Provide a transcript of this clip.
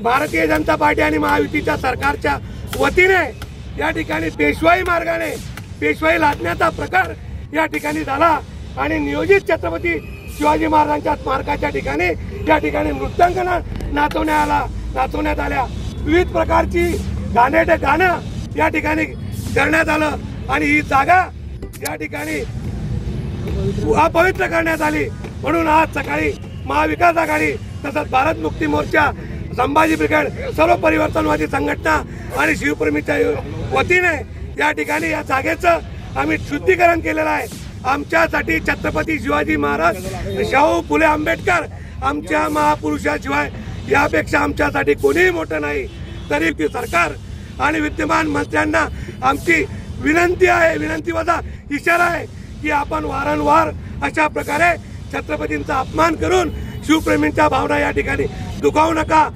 Bharatiya Janata party आणि महायुतीच्या सरकारच्या वतीने या ठिकाणी पेशवाई मार्गाने पेशवाई लादण्याचा प्रकार या ठिकाणी झाला आणि नियोजित छत्रपती शिवाजी महाराजांच्या स्मारकाच्या ठिकाणी या ठिकाणी नृत्यांगना नाचवण्यात आल्या। विविध प्रकारची गाणं या ठिकाणी करण्यात आलं आणि ही जागा या ठिकाणी अपवित्र करण्यात आली। म्हणून आज सकाळी महाविकास आघाडी तसंच भारत मुक्ती मोर्चा, संभाजी ब्रिगेड, सर्व परिवर्तनवादी संघटना आणि शिवप्रेमीच्या वतीने या ठिकाणी या जागेचं आम्ही शुद्धीकरण केलेलं आहे। आमच्यासाठी छत्रपती शिवाजी महाराज, शाहू फुले आंबेडकर आमच्या महापुरुषाशिवाय यापेक्षा आमच्यासाठी कोणीही मोठं नाही। तरी सरकार आणि विद्यमान मंत्र्यांना आमची विनंती आहे, विनंतीवजा इशारा आहे की आपण वारंवार अशा प्रकारे छत्रपतींचा अपमान करून शिवप्रेमींच्या भावना या ठिकाणी दुखावू नका।